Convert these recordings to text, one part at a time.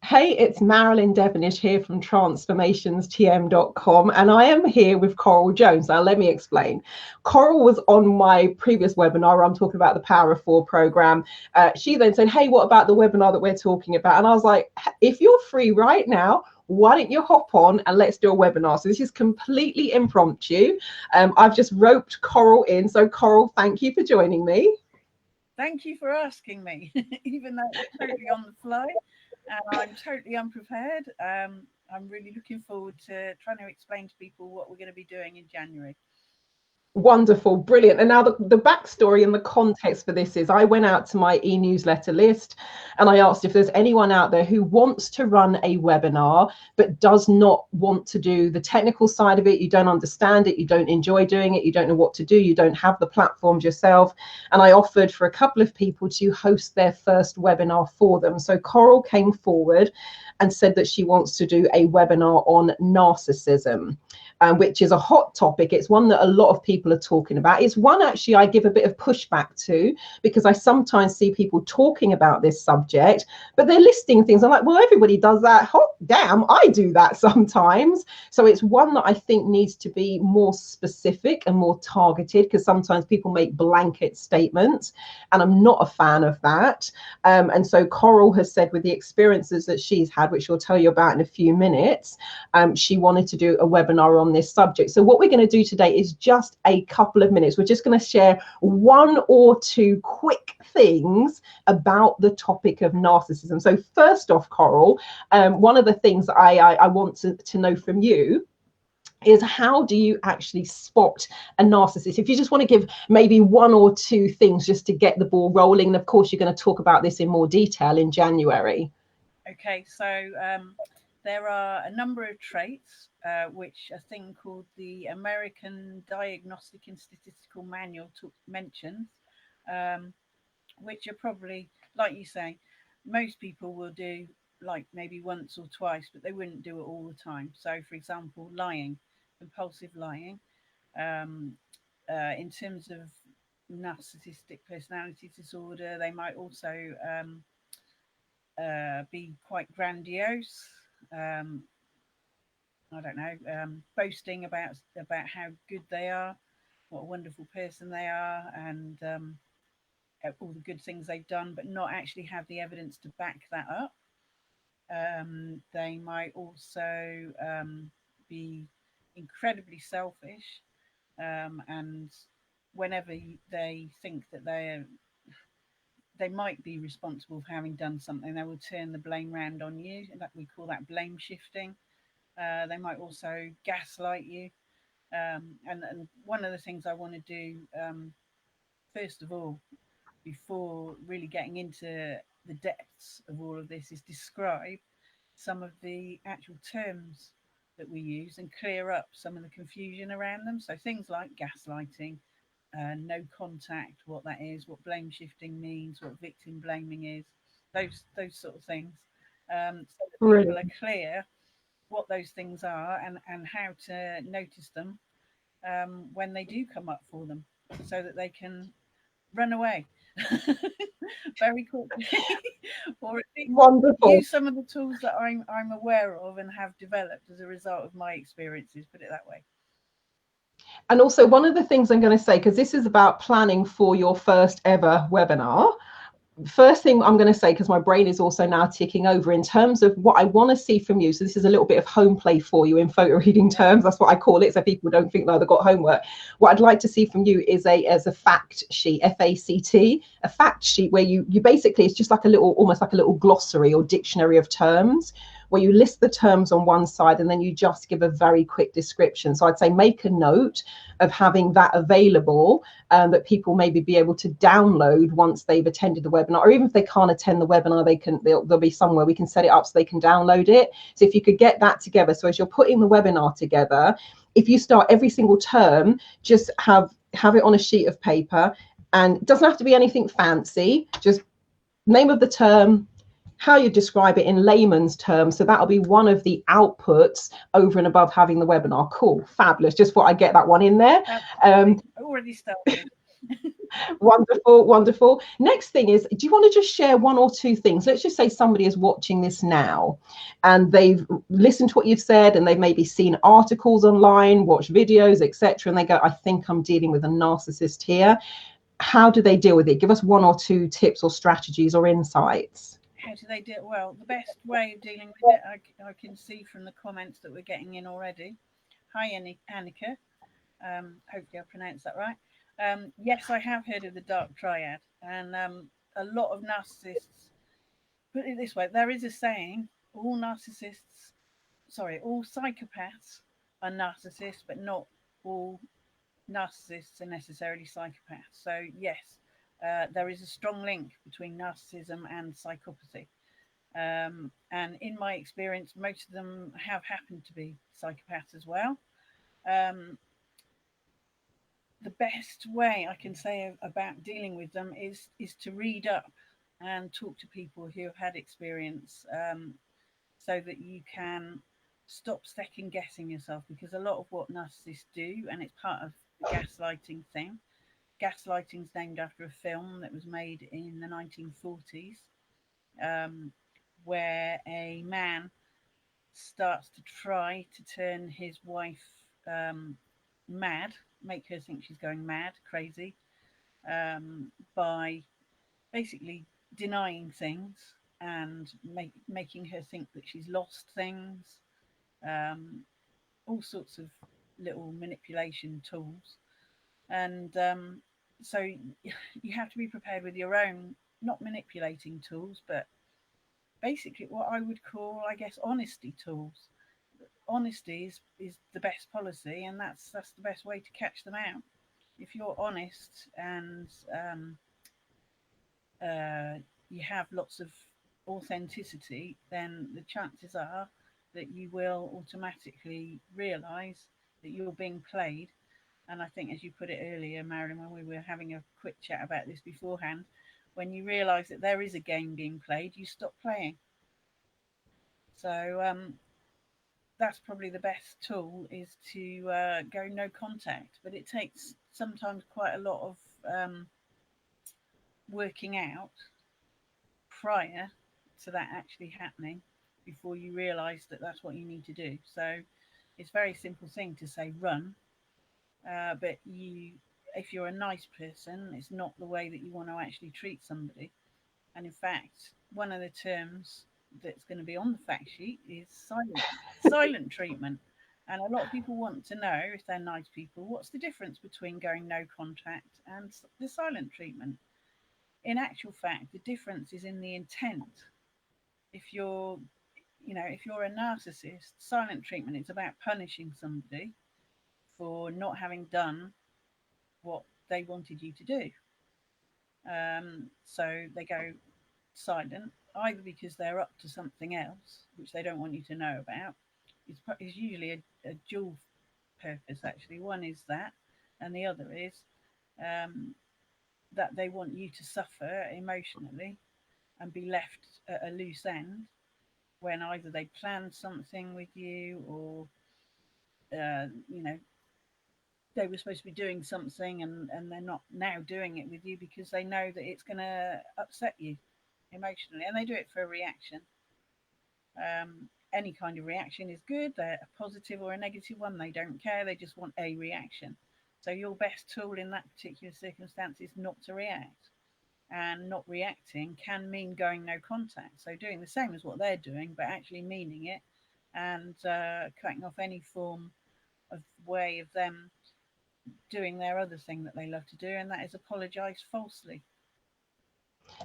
Hey, it's Marilyn Devonish here from transformationstm.com, and I am here with Coral Jones. Now, let me explain. Coral was on my previous webinar where I'm talking about the Power of Four program. She then said, hey, what about the webinar that we're talking about? And I was like, if you're free right now, why don't you hop on and let's do a webinar? So this is completely impromptu. I've just roped Coral in. So Coral, thank you for joining me. Thank you for asking me, even though it's totally on the fly. And I'm totally unprepared. I'm really looking forward to trying to explain to people what we're going to be doing in January. Wonderful, brilliant. And now the backstory and the context for this is I went out to my e-newsletter list and I asked if there's anyone out there who wants to run a webinar but does not want to do the technical side of it. You don't understand it, you don't enjoy doing it, you don't know what to do, you don't have the platforms yourself. And I offered for a couple of people to host their first webinar for them. So Coral came forward and said that she wants to do a webinar on narcissism. Which is a hot topic. It's one that a lot of people are talking about. It's one actually I give a bit of pushback to, because I sometimes see people talking about this subject, but they're listing things. I'm like, well, everybody does that. Hot damn, I do that sometimes. So it's one that I think needs to be more specific and more targeted, because sometimes people make blanket statements, and I'm not a fan of that. And so Coral has said, with the experiences that she's had, which she'll tell you about in a few minutes, she wanted to do a webinar on this subject. So what we're going to do today is just a couple of minutes. We're just going to share one or two quick things about the topic of narcissism. So first off, Coral, one of the things I want to know from you is, how do you actually spot a narcissist? If you just want to give maybe one or two things just to get the ball rolling, and of course you're going to talk about this in more detail in January. Okay, so there are a number of traits which a thing called the American Diagnostic and Statistical Manual mentions, which are probably, like you say, most people will do like maybe once or twice, but they wouldn't do it all the time. So, for example, lying, compulsive lying. In terms of narcissistic personality disorder, they might also be quite grandiose. I don't know, boasting about how good they are, what a wonderful person they are, and all the good things they've done, but not actually have the evidence to back that up. They might also be incredibly selfish, and whenever they think that they might be responsible for having done something, they will turn the blame round on you. That we call that blame shifting. They might also gaslight you. And one of the things I want to do, first of all, before really getting into the depths of all of this, is describe some of the actual terms that we use and clear up some of the confusion around them. So things like gaslighting, no contact, what that is, what blame shifting means, what victim blaming is, those sort of things. So that people are clear what those things are and how to notice them when they do come up for them, so that they can run away very quickly or at least use some of the tools that I'm aware of and have developed as a result of my experiences, put it that way. And also, one of the things I'm going to say, because this is about planning for your first ever webinar, first thing I'm going to say, because my brain is also now ticking over, in terms of what I want to see from you. So this is a little bit of home play for you in photo reading terms. That's what I call it, so people don't think they've got homework. What I'd like to see from you is a fact sheet, FACT, a fact sheet where you basically, it's just like a little, almost like a little glossary or dictionary of terms, where you list the terms on one side and then you just give a very quick description. So I'd say make a note of having that available, that people maybe be able to download once they've attended the webinar, or even if they can't attend the webinar, there'll be somewhere we can set it up so they can download it. So if you could get that together, so as you're putting the webinar together, if you start every single term, just have it on a sheet of paper, and it doesn't have to be anything fancy, just name of the term, how you describe it in layman's terms. So that'll be one of the outputs over and above having the webinar. Cool, fabulous. Just thought I'd get that one in there. Already started. Wonderful, wonderful. Next thing is, do you want to just share one or two things? Let's just say somebody is watching this now and they've listened to what you've said and they've maybe seen articles online, watched videos, etc. And they go, I think I'm dealing with a narcissist here. How do they deal with it? Give us one or two tips or strategies or insights. How do they do it? Well, the best way of dealing with it, I can see from the comments that we're getting in already. Hi, Annika. Hopefully I pronounced that right. Yes, I have heard of the dark triad, and a lot of narcissists put it this way: there is a saying, all narcissists, sorry, all psychopaths are narcissists, but not all narcissists are necessarily psychopaths. So yes, there is a strong link between narcissism and psychopathy. And in my experience, most of them have happened to be psychopaths as well. Um, the best way I can say about dealing with them is to read up and talk to people who have had experience, so that you can stop second guessing yourself, because a lot of what narcissists do, and it's part of the gaslighting thing. Gaslighting is named after a film that was made in the 1940s, um, where a man starts to try to turn his wife mad, make her think she's going mad, crazy, by basically denying things and making her think that she's lost things, um, all sorts of little manipulation tools. And so you have to be prepared with your own, not manipulating tools, but basically what I would call, I guess, honesty tools. Honesty is the best policy, and that's the best way to catch them out. If you're honest and uh, you have lots of authenticity, then the chances are that you will automatically realize that you're being played. And I think, as you put it earlier, Marilyn, when we were having a quick chat about this beforehand, when you realize that there is a game being played, you stop playing. So that's probably the best tool, is to go no contact. But it takes sometimes quite a lot of working out prior to that actually happening, before you realize that that's what you need to do. So it's a very simple thing to say run, but if you're a nice person, it's not the way that you want to actually treat somebody. And in fact, one of the terms that's going to be on the fact sheet is silent treatment. And a lot of people want to know, if they're nice people, what's the difference between going no contact and the silent treatment. In actual fact, the difference is in the intent. If you're, if you're a narcissist, silent treatment is about punishing somebody for not having done what they wanted you to do. So they go silent, either because they're up to something else which they don't want you to know about. It's usually a dual purpose, actually. One is that, and the other is um, that they want you to suffer emotionally and be left at a loose end, when either they planned something with you, or you know, they were supposed to be doing something, and they're not now doing it with you because they know that it's going to upset you emotionally, and they do it for a reaction. Any kind of reaction is good. They're a positive or a negative one, they don't care. They just want a reaction. So your best tool in that particular circumstance is not to react. And not reacting can mean going no contact. So doing the same as what they're doing, but actually meaning it, and cutting off any form of way of them doing their other thing that they love to do, and that is apologize falsely.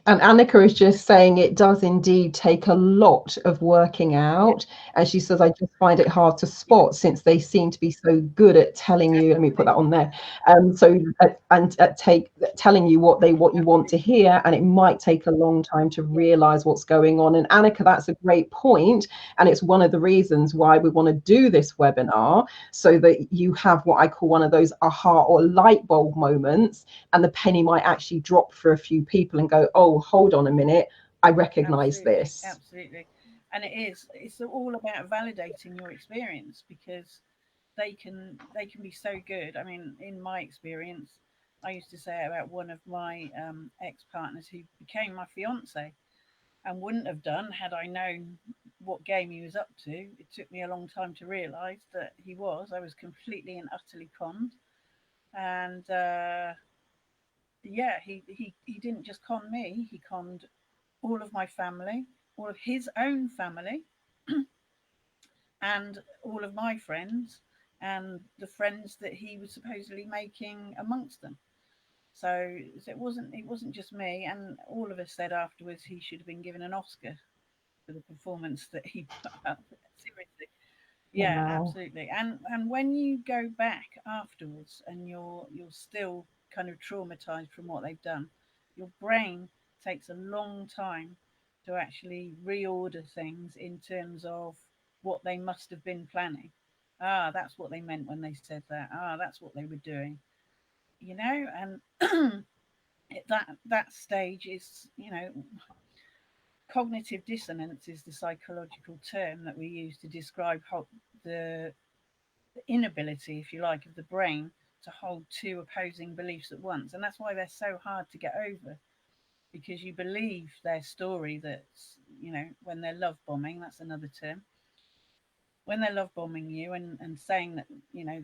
And Annika is just saying it does indeed take a lot of working Yeah, out. And she says, I just find it hard to yeah, spot since they seem to be so good at telling you. Let me put that on there. Take telling you what you want to absolutely. hear, and it might take a long time to Yeah, realize what's going on. And Annika, that's a great point, and it's one of the reasons why we want to do this webinar, so that you have what I call one of those aha or light bulb moments, and the penny might actually drop for a few people and go, oh, hold on a minute, I recognize absolutely, this. absolutely. And it's all about validating your experience, because they can be so good. I mean, in my experience, I used to say about one of my ex-partners who became my fiance, and wouldn't have done had I known what game he was up to. It took me a long time to realise that he was. I was completely and utterly conned. And yeah, he didn't just con me, he conned all of my family, all of his own family, and all of my friends, and the friends that he was supposedly making amongst them. So it wasn't just me, and all of us said afterwards he should have been given an Oscar for the performance that he put up. Seriously. Yeah, Wow. absolutely. And when you go back afterwards and you're still kind of traumatized from what they've done, your brain takes a long time to actually reorder things in terms of what they must have been planning. Ah, that's what they meant when they said that. Ah, that's what they were doing. And that stage is, cognitive dissonance is the psychological term that we use to describe the inability, if you like, of the brain to hold two opposing beliefs at once. And that's why they're so hard to get over, because you believe their story that's, when they're love bombing, that's another term. When they're love bombing you and saying that,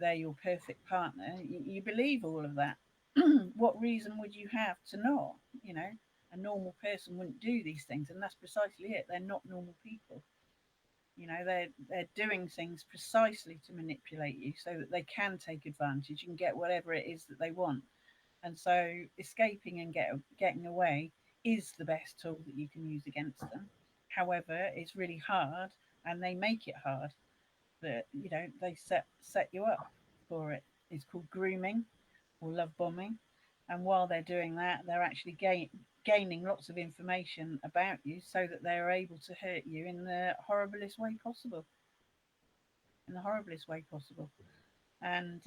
they're your perfect partner, you believe all of that. What reason would you have to not? A normal person wouldn't do these things. And that's precisely it. They're not normal people. They're doing things precisely to manipulate you so that they can take advantage and get whatever it is that they want. And so escaping and getting away is the best tool that you can use against them. However, it's really hard, and they make it hard. But they set you up for it. It's called grooming or love bombing. And while they're doing that, they're actually gaining lots of information about you so that they're able to hurt you in the horriblest way possible. In the horriblest way possible. And,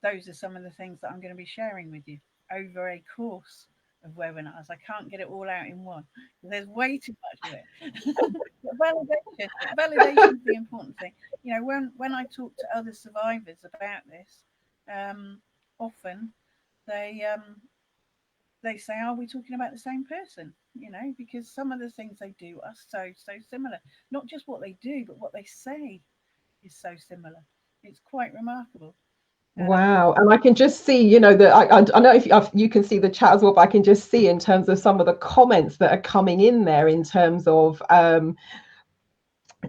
those are some of the things that I'm going to be sharing with you over a course of webinars. I can't get it all out in one. There's way too much of it. Validation is the important thing. When I talk to other survivors about this, often they they say, "Are we talking about the same person?" Because some of the things they do are so similar. Not just what they do, but what they say is so similar. It's quite remarkable. Wow. And I can just see, that I know if you can see the chat as well, but I can just see in terms of some of the comments that are coming in there in terms of,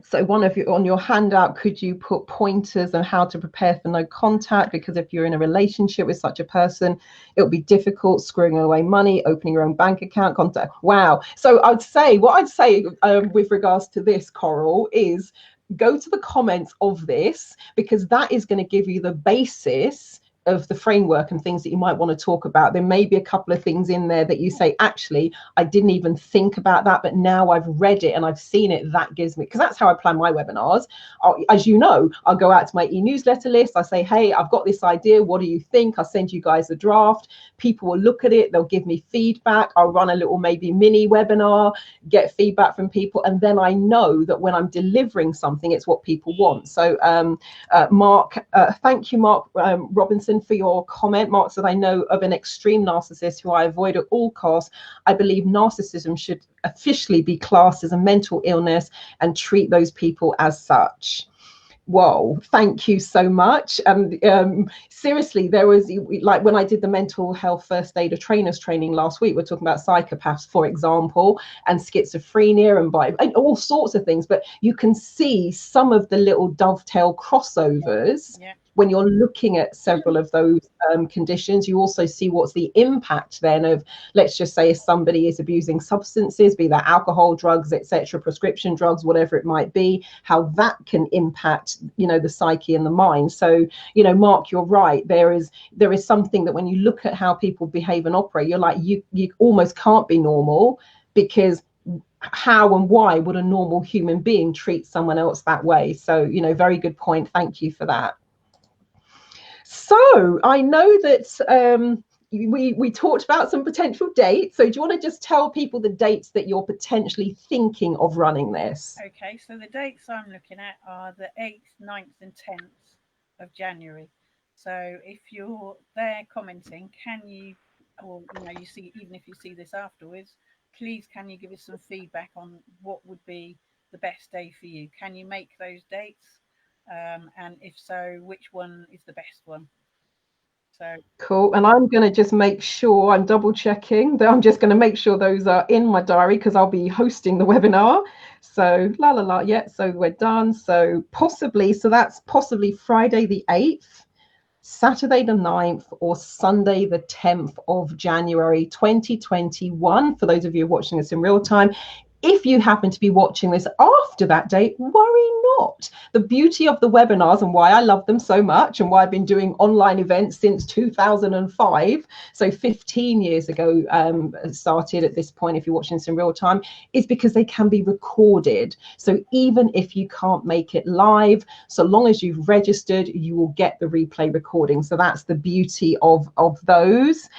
so one of you on your handout, could you put pointers on how to prepare for no contact? Because if you're in a relationship with such a person, it'll be difficult screwing away money, opening your own bank account, contact. Wow. So what I'd say with regards to this, Coral, is go to the comments of this, because that is going to give you the basis of the framework and things that you might want to talk about. There may be a couple of things in there that you say, actually, I didn't even think about that, but now I've read it and I've seen it. That gives me, because that's how I plan my webinars. As you know, I'll go out to my e-newsletter list. I say, hey, I've got this idea. What do you think? I'll send you guys a draft. People will look at it. They'll give me feedback. I'll run a little maybe mini webinar, get feedback from people. And then I know that when I'm delivering something, it's what people want. So Mark, thank you, Mark Robinson, for your comment. Mark said, I know of an extreme narcissist who I avoid at all costs. I believe narcissism should officially be classed as a mental illness and treat those people as such. Whoa, thank you so much. And seriously, there was, like, when I did the mental health first aid of trainers training last week, we're talking about psychopaths, for example, and schizophrenia and all sorts of things. But you can see some of the little dovetail crossovers. Yeah. When you're looking at several of those conditions. You also see what's the impact then of, let's just say, if somebody is abusing substances, be that alcohol, drugs, etc., prescription drugs, whatever it might be, how that can impact, the psyche and the mind. So, Mark, you're right. There is something that when you look at how people behave and operate, you're like, you almost can't be normal, because how and why would a normal human being treat someone else that way? So, very good point. Thank you for that. So I know that we talked about some potential dates. So do you want to just tell people the dates that you're potentially thinking of running this? Okay, so the dates I'm looking at are the 8th, 9th and 10th of January. So if you're there commenting, can you, or you see, even if you see this afterwards, please can you give us some feedback on what would be the best day for you? Can you make those dates? And if so, which one is the best one? So Cool. And I'm going to just make sure I'm double checking that I'm just going to make sure those are in my diary because I'll be hosting the webinar. So la la la. Yeah. So we're done. So possibly, so that's possibly Friday the 8th, Saturday the 9th, or Sunday the 10th of January 2021. For those of you watching this in real time, if you happen to be watching this after that date, worry not. The beauty of the webinars and why I love them so much and why I've been doing online events since 2005, so 15 years ago, started at this point, if you're watching this in real time, is because they can be recorded. So even if you can't make it live, so long as you've registered, you will get the replay recording. So that's the beauty of those.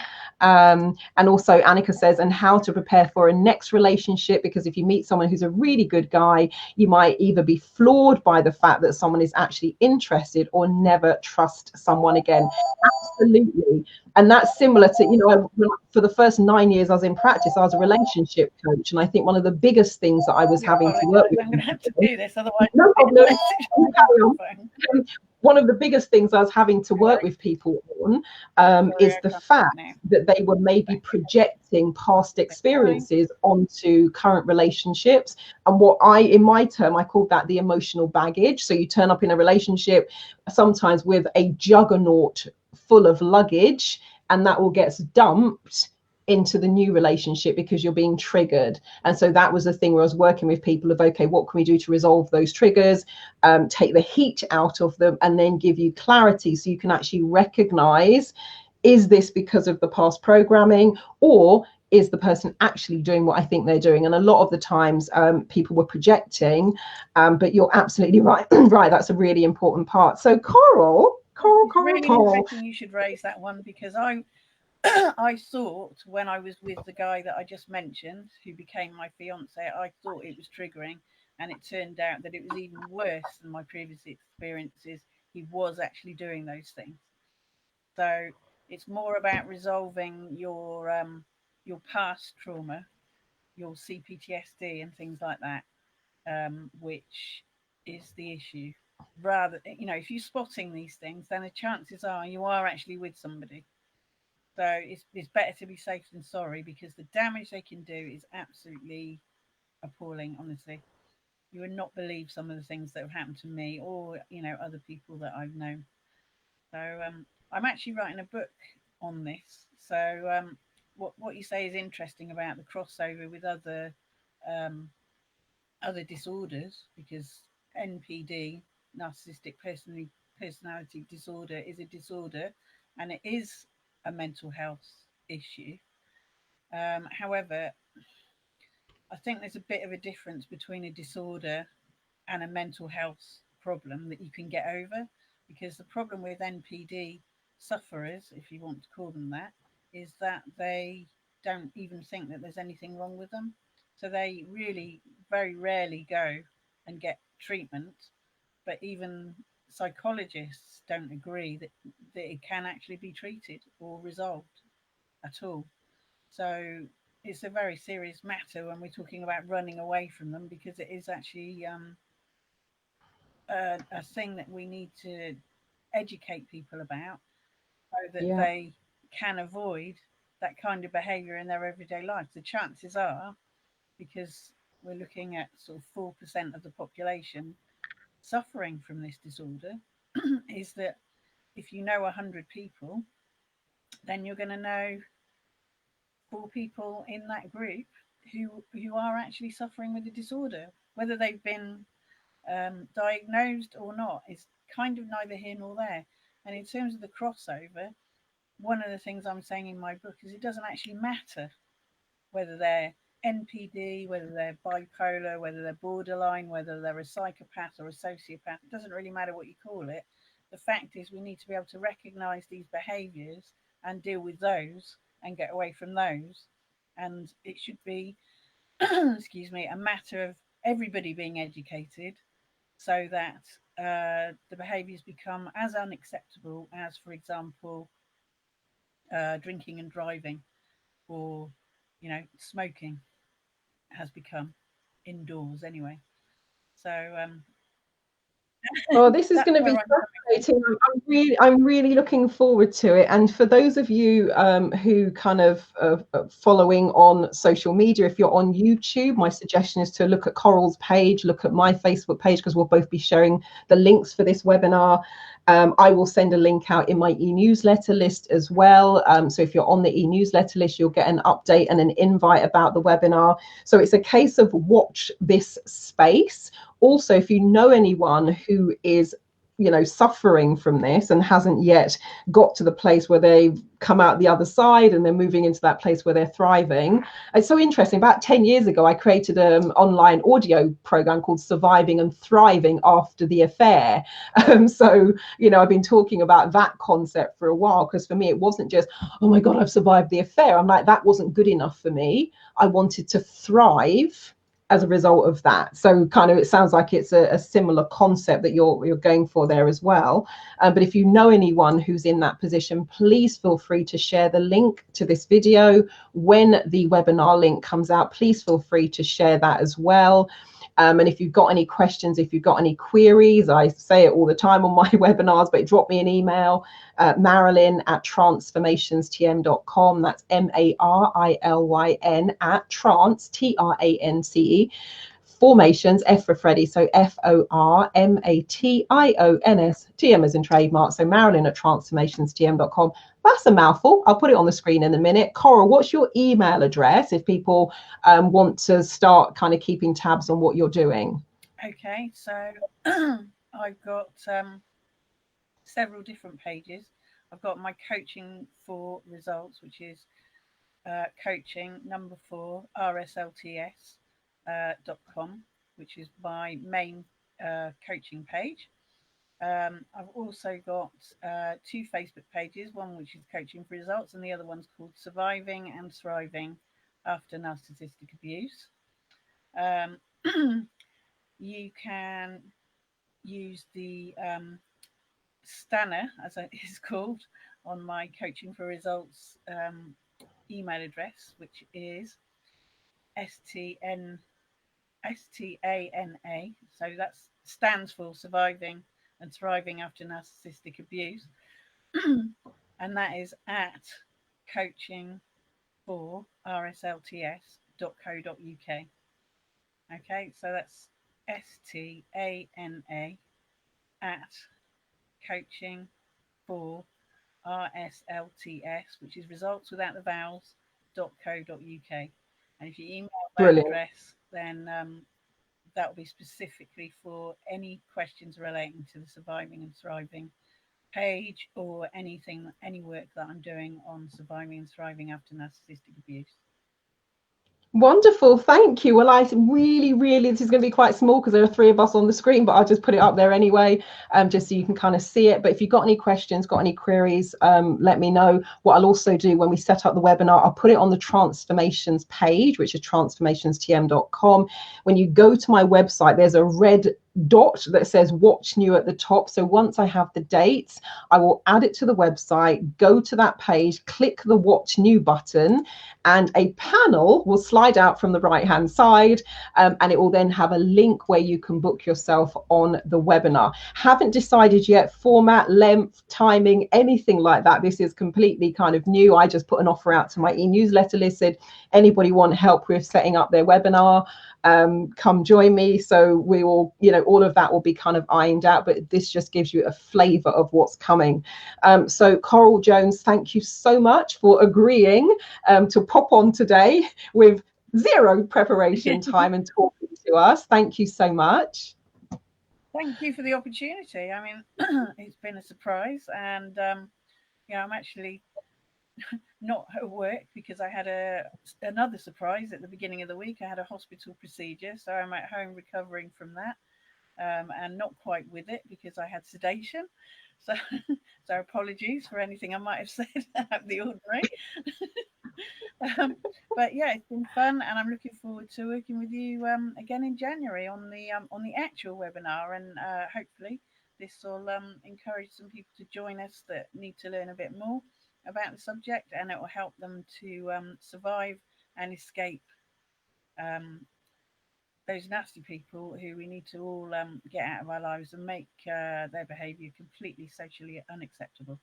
And also Annika says, and how to prepare for a next relationship, because if you meet someone who's a really good guy, you might either be floored by the fact that someone is actually interested or never trust someone again. Absolutely. And that's similar to, for the first 9 years I was in practice, I was a relationship coach. And I think one of the biggest things that I was having to work with. I'm going to have to do this, otherwise, no problem. One of the biggest things I was having to work with people on is the fact that they were maybe projecting past experiences onto current relationships. And what in my term, I called that the emotional baggage. So you turn up in a relationship sometimes with a juggernaut full of luggage, and that all gets dumped into the new relationship because you're being triggered. And so that was the thing where I was working with people of, okay, what can we do to resolve those triggers, take the heat out of them, and then give you clarity so you can actually recognize, is this because of the past programming, or is the person actually doing what I think they're doing? And a lot of the times people were projecting, but you're absolutely right. Right, that's a really important part. So Coral, really interesting you should raise that one, because I thought when I was with the guy that I just mentioned, who became my fiance, I thought it was triggering, and it turned out that it was even worse than my previous experiences. He was actually doing those things. So it's more about resolving your past trauma, your CPTSD and things like that, which is the issue. Rather, if you're spotting these things, then the chances are you are actually with somebody. So it's better to be safe than sorry, because the damage they can do is absolutely appalling, honestly. You would not believe some of the things that have happened to me, or other people that I've known. So I'm actually writing a book on this. So what you say is interesting about the crossover with other disorders, because NPD, narcissistic personality disorder, is a disorder, and it is a mental health issue. However, I think there's a bit of a difference between a disorder and a mental health problem that you can get over, because the problem with NPD sufferers, if you want to call them that, is that they don't even think that there's anything wrong with them. So they really very rarely go and get treatment, but even psychologists don't agree that it can actually be treated or resolved at all. So it's a very serious matter when we're talking about running away from them, because it is actually a thing that we need to educate people about, so that they can avoid that kind of behaviour in their everyday life. The chances are, because we're looking at sort of 4% of the population suffering from this disorder, is that if you know 100 people, then you're going to know 4 people in that group who are actually suffering with the disorder. Whether they've been diagnosed or not is kind of neither here nor there. And in terms of the crossover, one of the things I'm saying in my book is it doesn't actually matter whether they're NPD, whether they're bipolar, whether they're borderline, whether they're a psychopath or a sociopath. It doesn't really matter what you call it. The fact is, we need to be able to recognize these behaviors and deal with those and get away from those. And it should be, excuse me, a matter of everybody being educated so that the behaviours become as unacceptable as, for example, drinking and driving, or smoking has become indoors anyway. So Oh, this is that's going to be where I'm coming fascinating. I'm really looking forward to it. And for those of you who kind of following on social media, if you're on YouTube, my suggestion is to look at Coral's page, look at my Facebook page, because we'll both be sharing the links for this webinar. I will send a link out in my e-newsletter list as well. So if you're on the e-newsletter list, you'll get an update and an invite about the webinar. So it's a case of watch this space. Also, if you know anyone who is suffering from this and hasn't yet got to the place where they've come out the other side and they're moving into that place where they're thriving. It's so interesting. About 10 years ago, I created an online audio program called Surviving and Thriving After the Affair. So, I've been talking about that concept for a while, because for me, it wasn't just, oh my God, I've survived the affair. I'm like, that wasn't good enough for me. I wanted to thrive as a result of that. So kind of, it sounds like it's a similar concept that you're going for there as well. But if you know anyone who's in that position, please feel free to share the link to this video. When the webinar link comes out, please feel free to share that as well. And if you've got any questions, if you've got any queries, I say it all the time on my webinars, but drop me an email, Marilyn@transformationstm.com. That's MARILYN @trance, TRANCE, formations, F for Freddie, so FORMATIONS, TM as in trademark. So Marilyn@transformationstm.com. That's a mouthful. I'll put it on the screen in a minute. Coral, what's your email address if people want to start kind of keeping tabs on what you're doing? Okay, so I've got several different pages. I've got my coaching for results, which is coaching #4 rslts.com, which is my main coaching page. I've also got 2 Facebook pages, one which is coaching for results and the other one's called Surviving and Thriving After Narcissistic Abuse. You can use the Stanner, as it is called, on my coaching for results email address, which is STANA. So that stands for Surviving and Thriving After Narcissistic Abuse. And that is at coaching for rslts.co.uk. Okay, so that's STANA at coaching for RSLTS, which is results without the vowels.co.uk. And if you email that Brilliant. address, then that will be specifically for any questions relating to the Surviving and Thriving page, or anything, any work that I'm doing on surviving and thriving after narcissistic abuse. Wonderful, thank you. Well, I really, this is going to be quite small because there are 3 of us on the screen, but I'll just put it up there anyway, just so you can kind of see it. But if you've got any questions, got any queries, let me know. What I'll also do when we set up the webinar, I'll put it on the transformations page, which is transformationstm.com. When you go to my website, there's a red dot that says watch new at the top. So once I have the dates, I will add it to the website, go to that page, click the watch new button, and a panel will slide out from the right hand side, and it will then have a link where you can book yourself on the webinar. Haven't decided yet format, length, timing, anything like that. This is completely kind of new. I just put an offer out to my e-newsletter list, said anybody want help with setting up their webinar, come join me. So we will, all of that will be kind of ironed out, but this just gives you a flavor of what's coming. So Coral Jones, thank you so much for agreeing to pop on today with 0 preparation time and talking to us. Thank you so much. Thank you for the opportunity. I mean, it's been a surprise, and I'm actually not at work because I had another surprise at the beginning of the week. I had a hospital procedure, so I'm at home recovering from that. and not quite with it because I had sedation. So, so apologies for anything I might have said out of the ordinary. But yeah, it's been fun, and I'm looking forward to working with you again in January on the actual webinar, and hopefully this will encourage some people to join us that need to learn a bit more about the subject, and it will help them to survive and escape those nasty people who we need to all get out of our lives and make their behaviour completely socially unacceptable.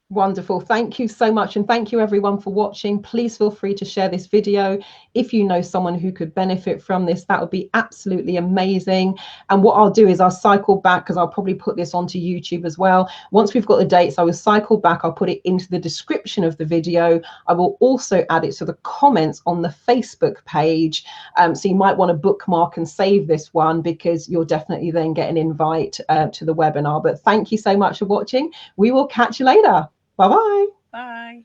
Wonderful. Thank you so much. And thank you everyone for watching. Please feel free to share this video. If you know someone who could benefit from this, that would be absolutely amazing. And what I'll do is I'll cycle back, because I'll probably put this onto YouTube as well. Once we've got the dates, I will cycle back. I'll put it into the description of the video. I will also add it to the comments on the Facebook page. So you might want to bookmark and save this one, because you'll definitely then get an invite to the webinar. But thank you so much for watching. We will catch you later. Bye-bye. Bye.